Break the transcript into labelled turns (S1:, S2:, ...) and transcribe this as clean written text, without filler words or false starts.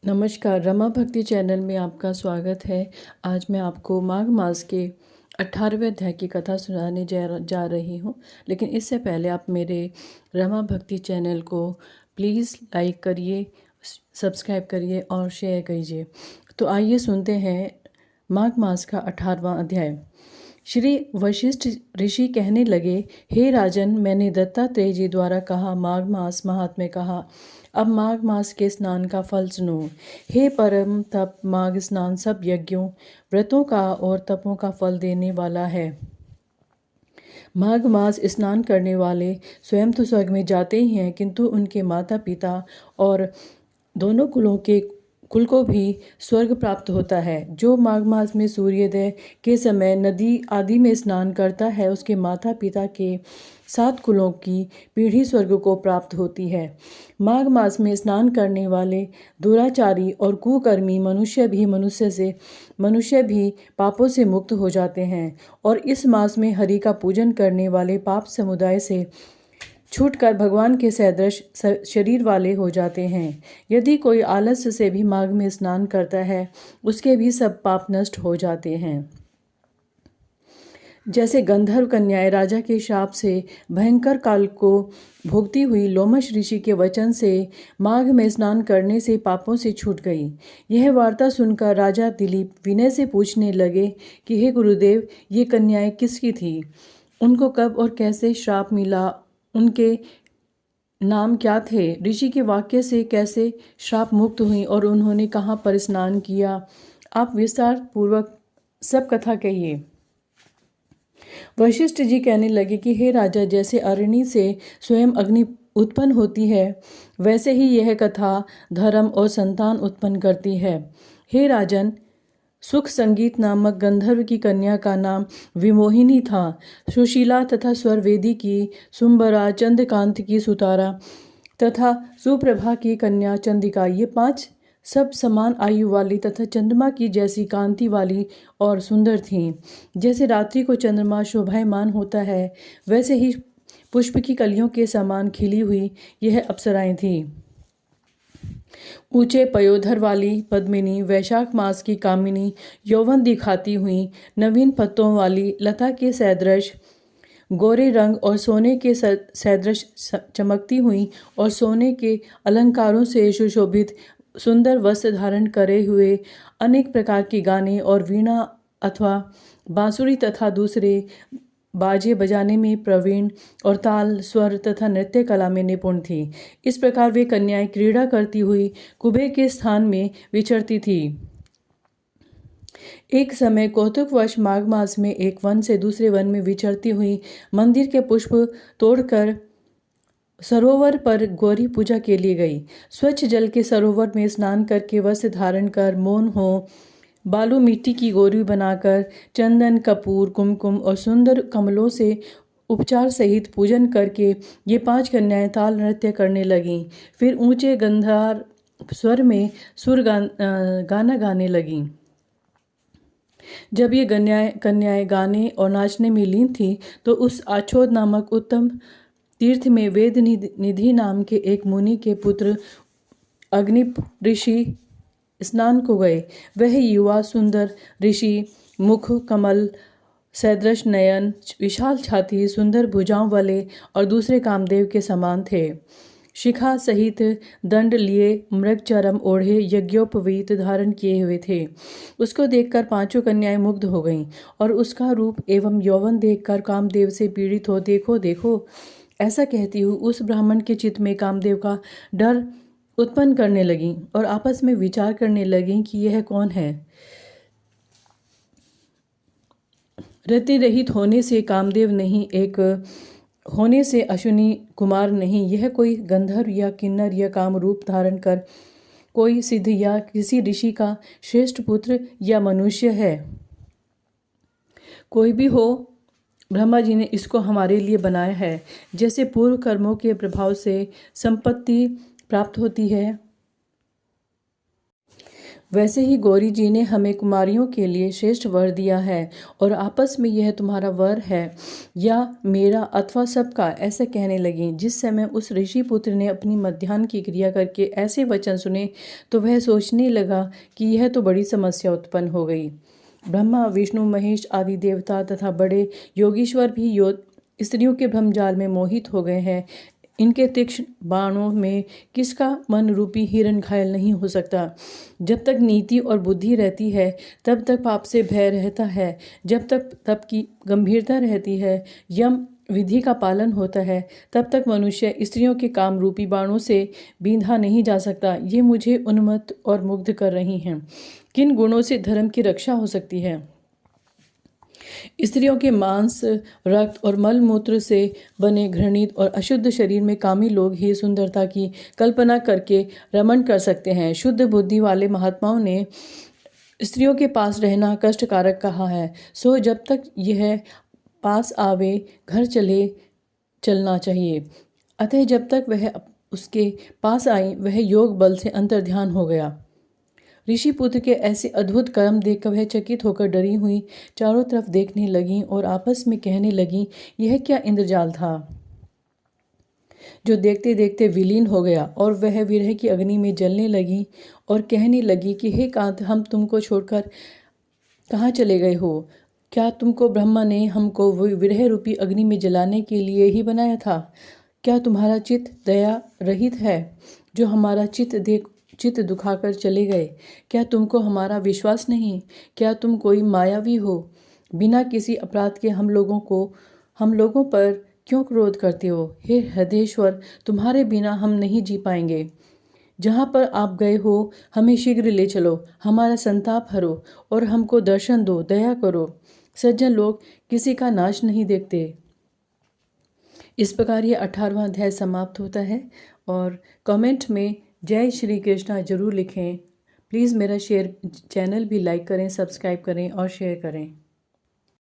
S1: नमस्कार, रमा भक्ति चैनल में आपका स्वागत है। आज मैं आपको माघ मास के 18वें अध्याय की कथा सुनाने जा रही हूँ। लेकिन इससे पहले आप मेरे रमा भक्ति चैनल को प्लीज़ लाइक करिए, सब्सक्राइब करिए और शेयर कीजिए। तो आइए सुनते हैं माघ मास का 18वां अध्याय। श्री वशिष्ठ ऋषि कहने लगे, हे राजन, मैंने दत्तात्रेय जी द्वारा कहा माघ मास महात्म्य कहा। अब माघ मास के स्नान का फल सुनो। हे परम तप, माघ स्नान सब यज्ञों, व्रतों का और तपों का फल देने वाला है। माघ मास स्नान करने वाले स्वयं तो स्वर्ग में जाते ही हैं, किंतु उनके माता पिता और दोनों कुल को भी स्वर्ग प्राप्त होता है। जो माघ मास में सूर्योदय के समय नदी आदि में स्नान करता है, उसके माता पिता के 7 कुलों की पीढ़ी स्वर्ग को प्राप्त होती है। माघ मास में स्नान करने वाले दुराचारी और कुकर्मी मनुष्य भी पापों से मुक्त हो जाते हैं और इस मास में हरि का पूजन करने वाले पाप समुदाय से छूटकर भगवान के सदृश शरीर वाले हो जाते हैं। यदि कोई आलस्य से भी माघ में स्नान करता है, उसके भी सब पाप नष्ट हो जाते हैं। जैसे गंधर्व कन्याएं राजा के शाप से भयंकर काल को भोगती हुई लोमश ऋषि के वचन से माघ में स्नान करने से पापों से छूट गई। यह वार्ता सुनकर राजा दिलीप विनय से पूछने लगे कि हे गुरुदेव, ये कन्याएं किसकी थी? उनको कब और कैसे श्राप मिला? उनके नाम क्या थे? ऋषि के वाक्य से कैसे श्राप मुक्त हुई और उन्होंने कहाँ पर स्नान किया? आप विस्तार पूर्वक सब कथा कहिए। वशिष्ठ जी कहने लगे कि हे राजा, जैसे अरणि से स्वयं अग्नि उत्पन्न होती है, वैसे ही यह कथा धर्म और संतान उत्पन्न करती है। हे राजन, सुख संगीत नामक गंधर्व की कन्या का नाम विमोहिनी था। सुशीला तथा स्वरवेदी की सुंबरा, चंद्रकांत की सुतारा तथा सुप्रभा की कन्या चंद्रिका, ये 5 सब समान आयु वाली तथा चंद्रमा की जैसी कांति वाली और सुंदर थीं। जैसे रात्रि को चंद्रमा शोभायमान होता है, वैसे ही पुष्प की कलियों के समान खिली हुई यह अप्सराएं थीं। ऊंचे पयोधर वाली पद्मिनी, वैशाख मास की कामिनी, यौवन दिखाती हुई, नवीन पत्तों वाली लता के सदृश गोरे रंग और सोने के सदृश चमकती हुई और सोने के अलंकारों से सुशोभित सुंदर वस्त्र धारण करे हुए, अनेक प्रकार के गाने और वीणा अथवा बांसुरी तथा दूसरे बाजे बजाने में प्रवीण और ताल, स्वर तथा नृत्य कला में निपुण थी। इस प्रकार वे कन्याएं क्रीड़ा करती हुई कुबेर के स्थान में विचरती थी। एक समय कौतुकवश माघ मास में एक वन से दूसरे वन में विचरती हुई मंदिर के पुष्प तोड़कर सरोवर पर गौरी पूजा के लिए गई। स्वच्छ जल के सरोवर में स्नान करके वस्त्र धारण कर मौन हो बालू मिट्टी की गौरी बनाकर चंदन, कपूर, कुमकुम और सुंदर कमलों से उपचार सहित पूजन करके ये 5 कन्याएं ताल नृत्य करने लगीं। फिर ऊंचे गंधार स्वर में गाना गाने लगीं। जब ये कन्याएं गाने और नाचने में लीन थी, तो उस आछोद नामक उत्तम तीर्थ में वेद निधि नाम के एक मुनि के पुत्र अग्नि ऋषि स्नान को गए। वह युवा सुंदर ऋषि, मुख कमल सदृश नयन, विशाल छाती, सुंदर भुजाओं वाले और दूसरे कामदेव के समान थे। शिखा सहित दंड लिए, मृग चरम ओढ़े, यज्ञोपवीत धारण किए हुए थे। उसको देखकर 5 कन्याएं मुग्ध हो गईं और उसका रूप एवं यौवन देखकर कामदेव से पीड़ित हो देखो देखो ऐसा कहती हूँ उस ब्राह्मण के चित्त में कामदेव का डर उत्पन्न करने लगी और आपस में विचार करने लगी कि यह कौन है। रति रहित होने से कामदेव नहीं, एक होने से अश्विनी कुमार नहीं, यह कोई गंधर्व या किन्नर या काम रूप धारण कर कोई सिद्ध या किसी ऋषि का श्रेष्ठ पुत्र या मनुष्य है। कोई भी हो, ब्रह्मा जी ने इसको हमारे लिए बनाया है। जैसे पूर्व कर्मों के प्रभाव से संपत्ति प्राप्त होती है, वैसे ही गौरी जी ने हमें कुमारियों के लिए श्रेष्ठ वर दिया है और आपस में यह तुम्हारा वर है या मेरा अथवा सबका, ऐसे कहने लगी। जिस समय उस ऋषि पुत्र ने अपनी मध्याह्न की क्रिया करके ऐसे वचन सुने तो वह सोचने लगा कि यह तो बड़ी समस्या उत्पन्न हो गई। ब्रह्मा विष्णु महेश आदि देवता तथा बड़े योगीश्वर भी स्त्रियों के भ्रमजाल में मोहित हो गए हैं। इनके तीक्ष्ण बाणों में किसका मन रूपी हिरण घायल नहीं हो सकता। जब तक नीति और बुद्धि रहती है तब तक पाप से भय रहता है, जब तक तप की गंभीरता रहती है, यम विधि का पालन होता है, तब तक मनुष्य स्त्रियों के काम रूपी बाणों से बींधा नहीं जा सकता। ये मुझे उन्मत्त और मुग्ध कर रही हैं। किन गुणों से धर्म की रक्षा हो सकती है? स्त्रियों के मांस, रक्त और मल मूत्र से बने घृणित और अशुद्ध शरीर में कामी लोग ही सुंदरता की कल्पना करके रमण कर सकते हैं। शुद्ध बुद्धि वाले महात्माओं ने स्त्रियों के पास रहना कष्टकारक कहा है। सो जब तक यह पास आवे घर चलना चाहिए। अतः जब तक वह उसके पास आई वह योग बल से अंतर्ध्यान हो गया। ऋषि पुत्र के ऐसे अद्भुत कर्म देखकर वह चकित होकर डरी हुई चारों तरफ देखने लगी और आपस में कहने लगी, यह क्या इंद्रजाल था जो देखते देखते विलीन हो गया। और वह विरह की अग्नि में जलने लगी और कहने लगी कि हे कांत, हम तुमको छोड़कर कहाँ चले गए हो? क्या तुमको ब्रह्मा ने हमको विरह रूपी अग्नि में जलाने के लिए ही बनाया था? क्या तुम्हारा चित्त दया रहित है जो हमारा चित्त दुखाकर चले गए? क्या तुमको हमारा विश्वास नहीं? क्या तुम कोई मायावी हो? बिना किसी अपराध के हम लोगों पर क्यों क्रोध करते हो? हे हृदयेश्वर, तुम्हारे बिना हम नहीं जी पाएंगे। जहाँ पर आप गए हो हमें शीघ्र ले चलो, हमारा संताप हरो और हमको दर्शन दो, दया करो। सज्जन लोग किसी का नाश नहीं देखते। इस प्रकार ये 18वां अध्याय समाप्त होता है। और कमेंट में जय श्री कृष्णा जरूर लिखें। प्लीज़ मेरा चैनल भी लाइक करें, सब्सक्राइब करें और शेयर करें।